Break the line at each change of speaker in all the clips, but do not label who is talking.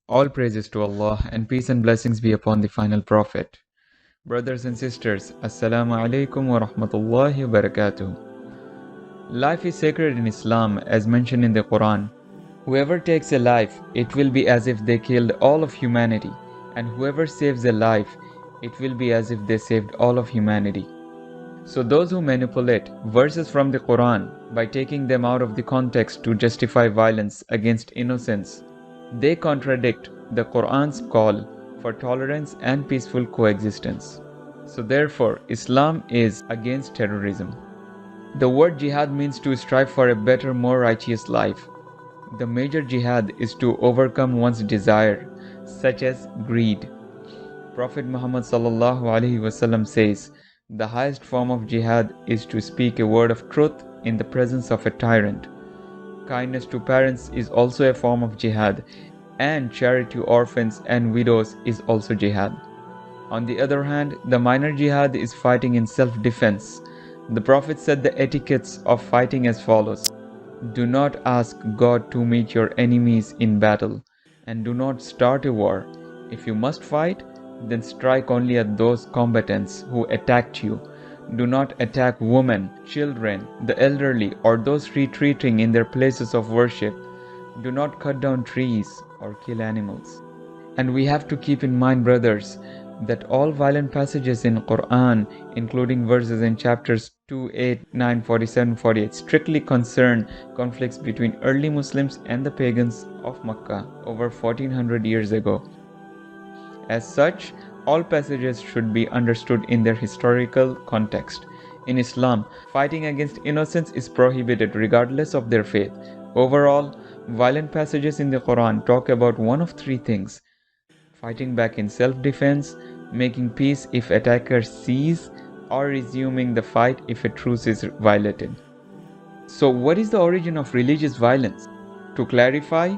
All praises to Allah and peace and blessings be upon the final prophet. Brothers and sisters, Assalamu alaikum wa rahmatullahi wa barakatuh. Life is sacred in Islam as mentioned in the Quran. Whoever takes a life, it will be as if they killed all of humanity, and whoever saves a life, it will be as if they saved all of humanity. So those who manipulate verses from the Quran by taking them out of the context to justify violence against innocents, they contradict the Quran's call for tolerance and peaceful coexistence. So therefore, Islam is against terrorism. The word jihad means to strive for a better, more righteous life. The major jihad is to overcome one's desire, such as greed. Prophet Muhammad ﷺ says, the highest form of jihad is to speak a word of truth in the presence of a tyrant. Kindness to parents is also a form of jihad, and charity to orphans and widows is also jihad. On the other hand, the minor jihad is fighting in self-defense. The Prophet said the etiquettes of fighting as follows: do not ask God to meet your enemies in battle, and do not start a war. If you must fight, then strike only at those combatants who attacked you. Do not attack women, children, the elderly, or those retreating in their places of worship. Do not cut down trees or kill animals. And we have to keep in mind, brothers, that all violent passages in Quran, including verses in chapters 2, 8, 9, 47, 48, strictly concern conflicts between early Muslims and the pagans of Makkah over 1400 years ago. As such, all passages should be understood in their historical context. In Islam, fighting against innocents is prohibited regardless of their faith. Overall, violent passages in the Quran talk about one of three things: fighting back in self-defense, making peace if attackers cease, or resuming the fight if a truce is violated. So what is the origin of religious violence? To clarify,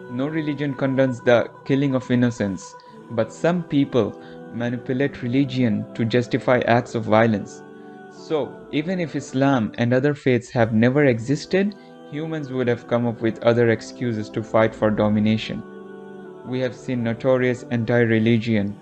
no religion condones the killing of innocents, but some people manipulate religion to justify acts of violence. So, even if Islam and other faiths have never existed, humans would have come up with other excuses to fight for domination. We have seen notorious anti-religion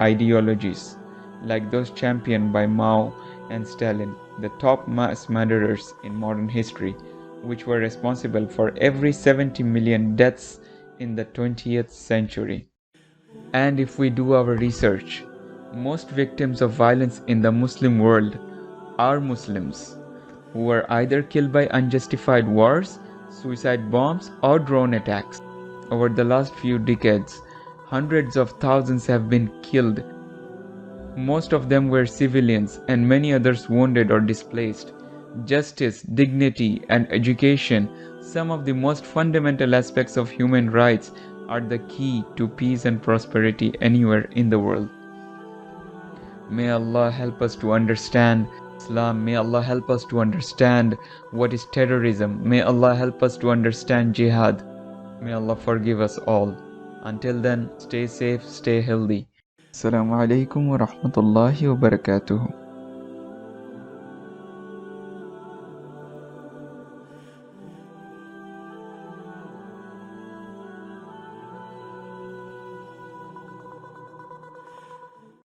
ideologies, like those championed by Mao and Stalin, the top mass murderers in modern history, which were responsible for every 70 million deaths in the 20th century. And if we do our research, most victims of violence in the Muslim world are Muslims, who were either killed by unjustified wars, suicide bombs, or drone attacks. Over the last few decades, hundreds of thousands have been killed. Most of them were civilians and many others wounded or displaced. Justice, dignity, and education, some of the most fundamental aspects of human rights, are the key to peace and prosperity anywhere in the world. May Allah help us to understand Islam. May Allah help us to understand what is terrorism. May Allah help us to understand jihad. May Allah forgive us all. Until then, stay safe, stay healthy. Assalamu alaikum wa rahmatullahi wa barakatuh.